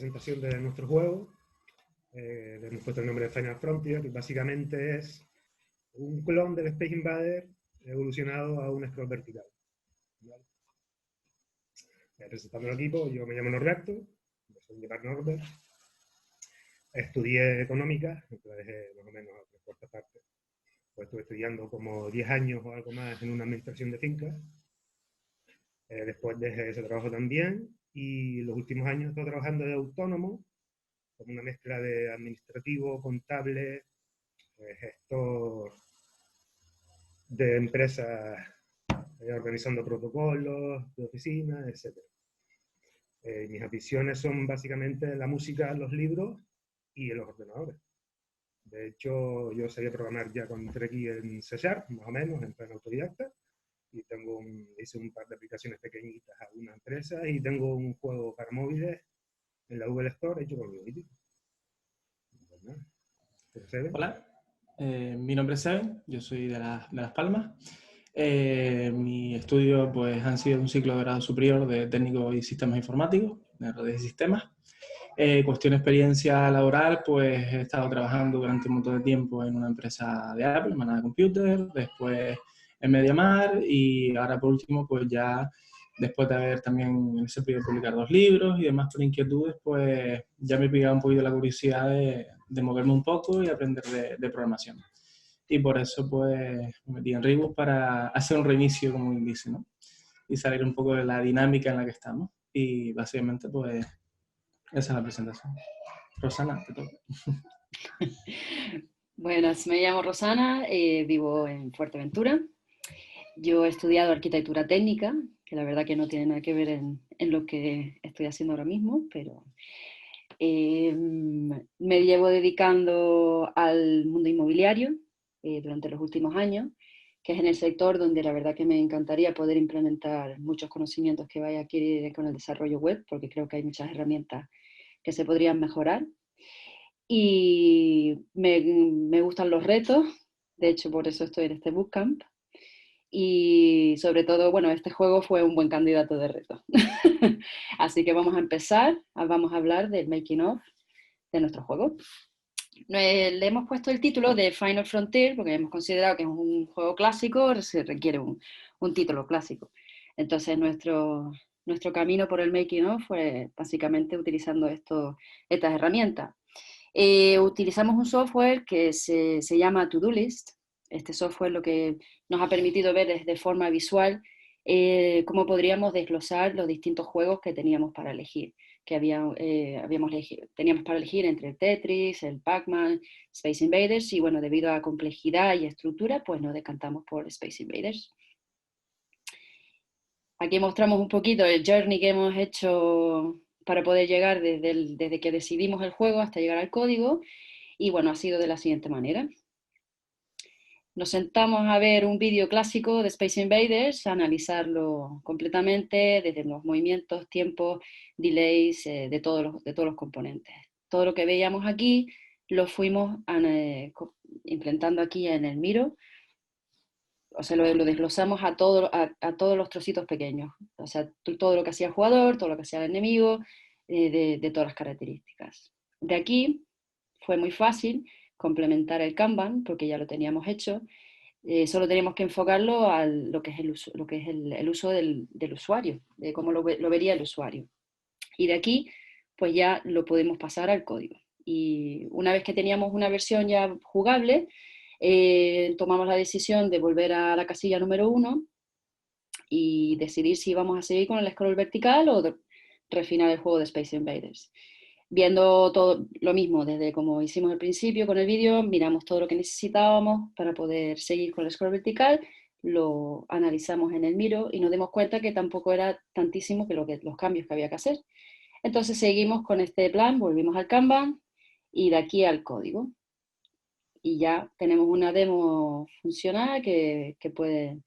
presentación de nuestro juego. Le hemos puesto el nombre de Final Frontier y básicamente es un clon del Space Invader evolucionado a un scroll vertical. ¿Vale? Presentando el equipo, yo me llamo Norberto, soy Norbert. Estudié económica, la dejé más o menos a 3/4 partes. Pues estuve estudiando como 10 años o algo más en una administración de fincas. Después dejé ese trabajo también y los últimos años estoy trabajando de autónomo, como una mezcla de administrativo, contable, gestor de empresas, organizando protocolos de oficina, etc. Mis aficiones son básicamente la música, los libros y los ordenadores. De hecho, yo sabía programar ya cuando entré aquí en C#, más o menos, en plan autodidacta, y hice un par de aplicaciones pequeñitas a una empresa y tengo un juego para móviles en la Google Store hecho con Unity. Hola, mi nombre es Seven, yo soy de Las Palmas. Mi estudio pues han sido un ciclo de grado superior de técnico y sistemas informáticos, de redes y sistemas. Cuestión de experiencia laboral, pues he estado trabajando durante un montón de tiempo en una empresa de Apple, Manada Computer, después en MediaMarkt y ahora por último, pues ya después de haber también se podido publicar 2 libros y demás por inquietudes, pues ya me he pillado un poquito la curiosidad de moverme un poco y aprender de programación. Y por eso pues me metí en Rebus para hacer un reinicio, como bien dice, ¿no? Y salir un poco de la dinámica en la que estamos. Y básicamente pues esa es la presentación. Rosana, te toca. Buenas, me llamo Rosana, vivo en Fuerteventura. Yo he estudiado arquitectura técnica, que la verdad que no tiene nada que ver en lo que estoy haciendo ahora mismo, pero me llevo dedicando al mundo inmobiliario durante los últimos años, que es en el sector donde la verdad que me encantaría poder implementar muchos conocimientos que vaya a adquirir con el desarrollo web, porque creo que hay muchas herramientas que se podrían mejorar. Y me gustan los retos, de hecho por eso estoy en este bootcamp. Y sobre todo, bueno, este juego fue un buen candidato de reto. Así que vamos a empezar, vamos a hablar del making of de nuestro juego. Le hemos puesto el título de Final Frontier porque hemos considerado que es un juego clásico, se requiere un título clásico. Entonces nuestro camino por el making of fue básicamente utilizando estas herramientas. Utilizamos un software que se llama Todoist. Este software lo que nos ha permitido ver de forma visual cómo podríamos desglosar los distintos juegos que teníamos para elegir. Que teníamos para elegir entre el Tetris, el Pac-Man, Space Invaders, y bueno, debido a complejidad y estructura, pues nos decantamos por Space Invaders. Aquí mostramos un poquito el journey que hemos hecho para poder llegar desde que decidimos el juego hasta llegar al código, y bueno, ha sido de la siguiente manera. Nos sentamos a ver un vídeo clásico de Space Invaders, a analizarlo completamente desde los movimientos, tiempos, delays, de todos los componentes. Todo lo que veíamos aquí lo fuimos implementando aquí en el Miro, o sea, lo desglosamos a todos los trocitos pequeños, o sea, todo lo que hacía el jugador, todo lo que hacía el enemigo, de todas las características. De aquí fue muy fácil complementar el Kanban, porque ya lo teníamos hecho. Solo teníamos que enfocarlo a lo que es el uso del usuario, de cómo lo vería el usuario. Y de aquí, pues ya lo podemos pasar al código. Y una vez que teníamos una versión ya jugable, tomamos la decisión de volver a la casilla número 1 y decidir si íbamos a seguir con el scroll vertical o refinar el juego de Space Invaders. Viendo todo lo mismo, desde como hicimos al principio con el vídeo, miramos todo lo que necesitábamos para poder seguir con el scroll vertical, lo analizamos en el Miro y nos dimos cuenta que tampoco era tantísimo los cambios que había que hacer. Entonces seguimos con este plan, volvimos al Kanban y de aquí al código. Y ya tenemos una demo funcional que puede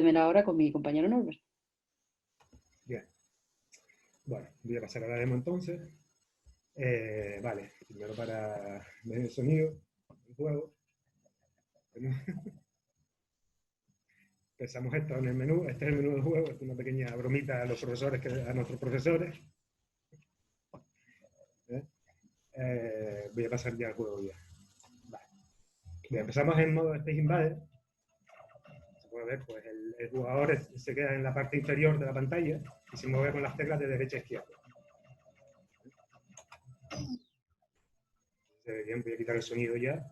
ver ahora con mi compañero Norbert. Bien. Bueno, voy a pasar a la demo entonces. Vale, primero para ver el sonido del juego. Empezamos esto en el menú, este es el menú del juego, es una pequeña bromita a nuestros profesores. Voy a pasar ya al juego ya. Vale. Bien, empezamos en modo Space Invaders. Se puede ver, pues el jugador se queda en la parte inferior de la pantalla y se mueve con las teclas de derecha a izquierda. Bien, voy a quitar el sonido ya.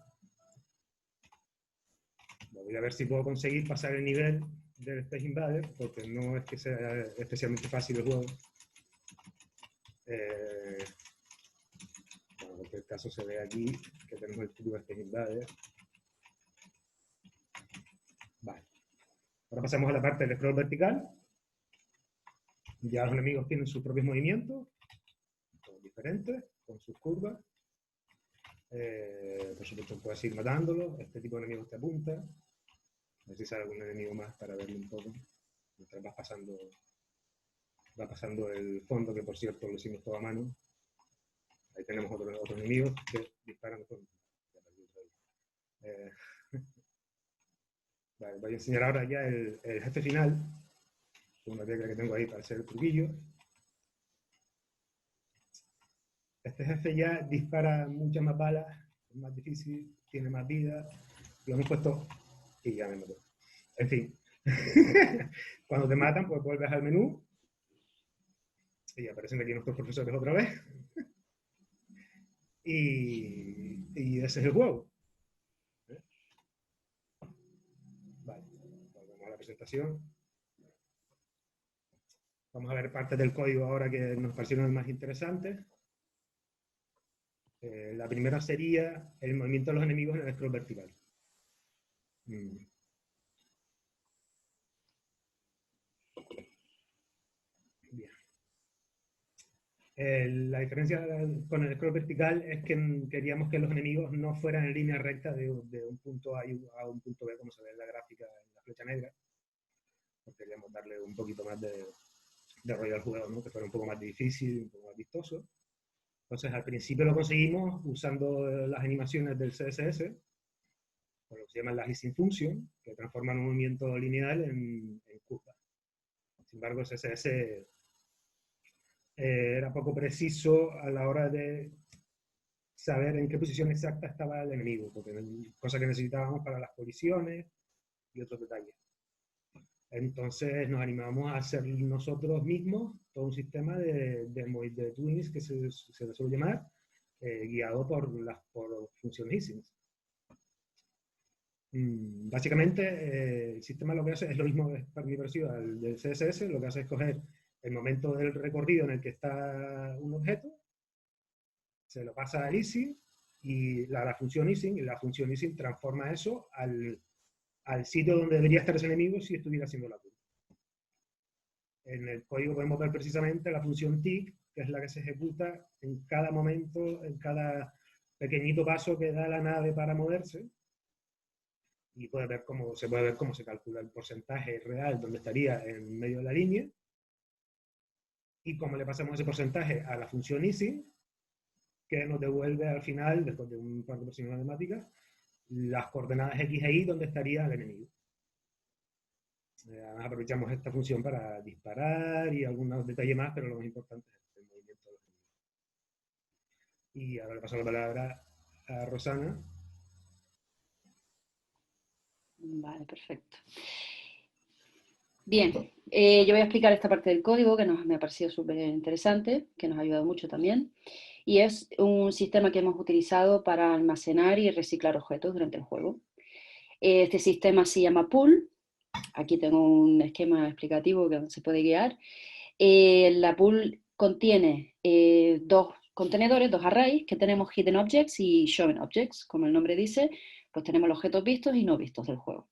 Voy a ver si puedo conseguir pasar el nivel del Space Invaders, porque no es que sea especialmente fácil el juego. Bueno, en cualquier caso se ve aquí que tenemos el título de Space Invaders. Vale. Ahora pasamos a la parte del scroll vertical. Ya los enemigos tienen sus propios movimientos, todos diferentes, con sus curvas. Por supuesto puedes ir matándolos. Este tipo de enemigos te apunta. A ver si sale algún enemigo más para verlo un poco. Mientras va pasando el fondo, que por cierto lo hicimos todo a mano. Ahí tenemos otros enemigos que disparan con... Vale, voy a enseñar ahora ya el jefe final. Una tecla que tengo ahí para hacer el truquillo. Este jefe ya dispara muchas más balas, es más difícil, tiene más vida. Lo hemos puesto y ya me mató. En fin, cuando te matan, pues vuelves al menú y aparecen aquí nuestros profesores otra vez. Y ese es el juego. Vale, volvemos a la presentación. Vamos a ver partes del código ahora que nos parecieron más interesantes. La primera sería el movimiento de los enemigos en el scroll vertical. Bien. La diferencia con el scroll vertical es que queríamos que los enemigos no fueran en línea recta de un punto A a un punto B, como se ve en la gráfica, en la flecha negra. Pues queríamos darle un poquito más de rollo al juego, ¿no? Que fuera un poco más difícil, un poco más vistoso. Entonces, al principio lo conseguimos usando las animaciones del CSS, por lo que se llaman las easing function, que transforman un movimiento lineal en curva. Sin embargo, el CSS era poco preciso a la hora de saber en qué posición exacta estaba el enemigo, porque cosa que necesitábamos para las colisiones y otros detalles. Entonces nos animamos a hacer nosotros mismos todo un sistema de twins, que se le suele llamar, guiado por funciones easings. Básicamente, el sistema lo que hace es lo mismo, es muy parecido al del CSS. Lo que hace es coger el momento del recorrido en el que está un objeto, se lo pasa al easing y la función easing, y la función easing transforma eso al sitio donde debería estar ese enemigo si estuviera haciendo la curva. En el código podemos ver precisamente la función tick, que es la que se ejecuta en cada momento, en cada pequeñito paso que da la nave para moverse. Y se puede ver cómo se calcula el porcentaje real donde estaría en medio de la línea y cómo le pasamos ese porcentaje a la función easing, que nos devuelve al final, después de un par de operaciones matemáticas, las coordenadas X e Y donde estaría el enemigo. Aprovechamos esta función para disparar y algunos detalles más, pero lo más importante es el movimiento de los enemigos. Y ahora le paso la palabra a Rosana. Vale, perfecto. Bien, yo voy a explicar esta parte del código que me ha parecido súper interesante, que nos ha ayudado mucho también. Y es un sistema que hemos utilizado para almacenar y reciclar objetos durante el juego. Este sistema se llama pool. Aquí tengo un esquema explicativo que se puede guiar. La pool contiene dos contenedores, dos arrays, que tenemos hidden objects y shown objects. Como el nombre dice, pues tenemos los objetos vistos y no vistos del juego.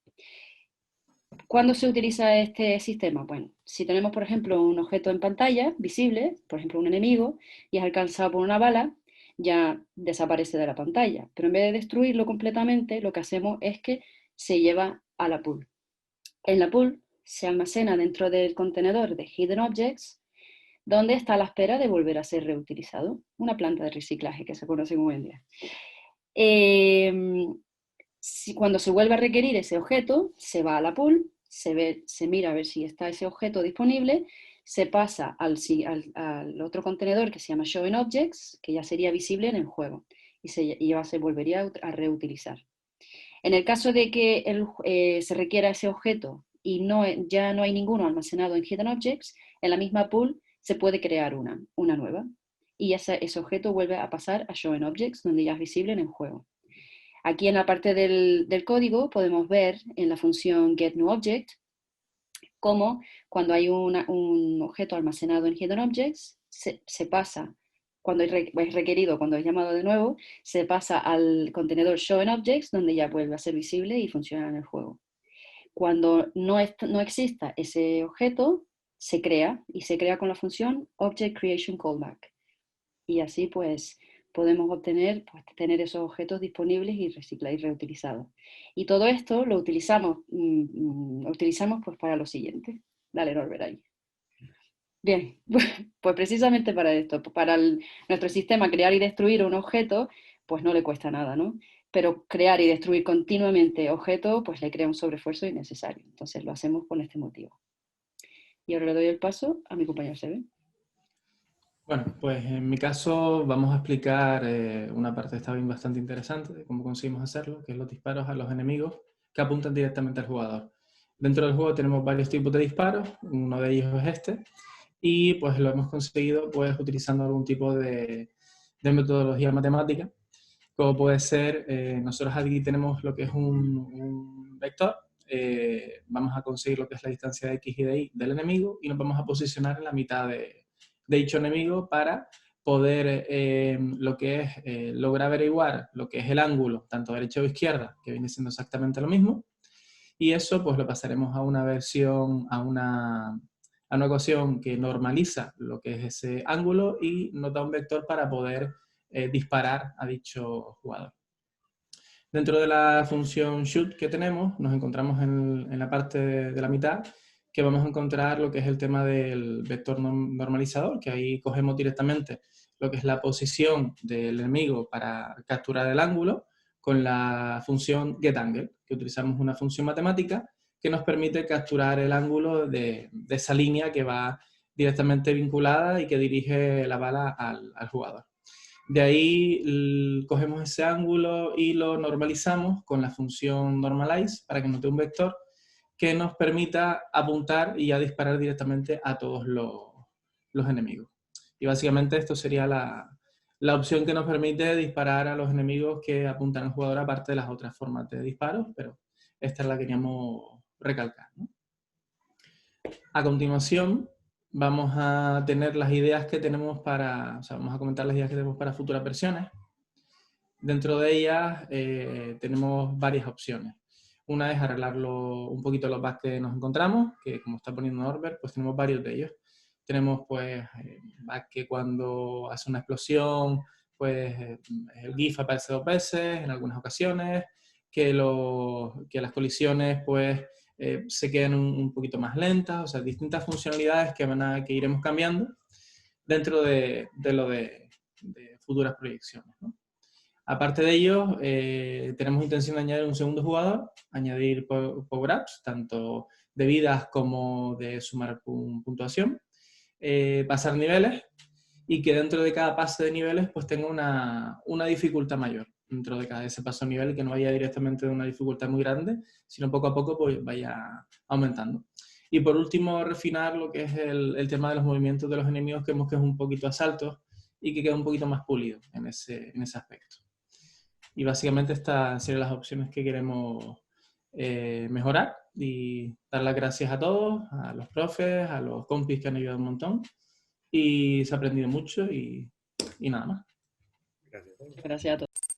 ¿Cuándo se utiliza este sistema? Bueno, si tenemos, por ejemplo, un objeto en pantalla visible, por ejemplo, un enemigo, y es alcanzado por una bala, ya desaparece de la pantalla. Pero en vez de destruirlo completamente, lo que hacemos es que se lleva a la pool. En la pool se almacena dentro del contenedor de Hidden Objects, donde está a la espera de volver a ser reutilizado. Una planta de reciclaje que se conoce como hoy en día. Cuando se vuelve a requerir ese objeto, se va a la pool, se mira a ver si está ese objeto disponible, se pasa al otro contenedor que se llama ShowInObjects, que ya sería visible en el juego y ya se volvería a reutilizar. En el caso de que se requiera ese objeto y ya no hay ninguno almacenado en HiddenObjects, en la misma pool se puede crear una nueva. Y ese objeto vuelve a pasar a ShowInObjects, donde ya es visible en el juego. Aquí en la parte del código podemos ver en la función getNewObject cómo cuando hay un objeto almacenado en HiddenObjects, se pasa, cuando es requerido, cuando es llamado de nuevo, se pasa al contenedor ShowInObjects, donde ya vuelve a ser visible y funciona en el juego. Cuando no exista ese objeto, se crea, y se crea con la función ObjectCreationCallback. Y así pues podemos tener esos objetos disponibles y reciclados y reutilizados. Y todo esto lo utilizamos pues para lo siguiente. Dale, Norbert, ahí. Bien, pues precisamente para esto, para nuestro sistema crear y destruir un objeto, pues no le cuesta nada, ¿no? Pero crear y destruir continuamente objetos, pues le crea un sobreesfuerzo innecesario. Entonces lo hacemos por este motivo. Y ahora le doy el paso a mi compañero Sebe. Bueno, pues en mi caso vamos a explicar una parte esta vez bastante interesante de cómo conseguimos hacerlo, que es los disparos a los enemigos que apuntan directamente al jugador. Dentro del juego tenemos varios tipos de disparos, uno de ellos es este, y pues lo hemos conseguido pues utilizando algún tipo de metodología matemática, como puede ser, nosotros aquí tenemos lo que es un vector, vamos a conseguir lo que es la distancia de x y de y del enemigo y nos vamos a posicionar en la mitad de dicho enemigo para poder lo que es lograr averiguar lo que es el ángulo, tanto derecha o izquierda, que viene siendo exactamente lo mismo, y eso pues lo pasaremos a una versión, a una ecuación que normaliza lo que es ese ángulo y nos da un vector para poder disparar a dicho jugador. Dentro de la función shoot que tenemos, nos encontramos en la parte de la mitad, que vamos a encontrar lo que es el tema del vector normalizador, que ahí cogemos directamente lo que es la posición del enemigo para capturar el ángulo, con la función getAngle, que utilizamos una función matemática que nos permite capturar el ángulo de esa línea que va directamente vinculada y que dirige la bala al jugador. De ahí cogemos ese ángulo y lo normalizamos con la función normalize para que nos dé un vector que nos permita apuntar y ya disparar directamente a todos los enemigos. Y básicamente esto sería la opción que nos permite disparar a los enemigos que apuntan al jugador, aparte de las otras formas de disparos, pero esta es la que queríamos recalcar, ¿no? A continuación vamos a tener las ideas que tenemos para, o sea, vamos a comentar las ideas que tenemos para futuras versiones. Dentro de ellas tenemos varias opciones. Una es arreglarlo un poquito los bugs que nos encontramos, que como está poniendo Norbert, pues tenemos varios de ellos. Tenemos pues bugs que cuando hace una explosión, pues el GIF aparece 2 veces en algunas ocasiones, que las colisiones pues se quedan un poquito más lentas, o sea, distintas funcionalidades que iremos cambiando dentro de futuras proyecciones, ¿no? Aparte de ello, tenemos intención de añadir un segundo jugador, añadir power-ups, tanto de vidas como de sumar puntuación, pasar niveles y que dentro de cada pase de niveles pues tenga una dificultad mayor dentro de cada ese paso de nivel y que no vaya directamente de una dificultad muy grande, sino poco a poco pues vaya aumentando. Y por último, refinar lo que es el tema de los movimientos de los enemigos, que vemos que es un poquito a saltos y que queda un poquito más pulido en ese aspecto. Y básicamente estas serían las opciones que queremos mejorar y dar las gracias a todos, a los profes, a los compis que han ayudado un montón y se ha aprendido mucho y nada más. Gracias. Gracias a todos.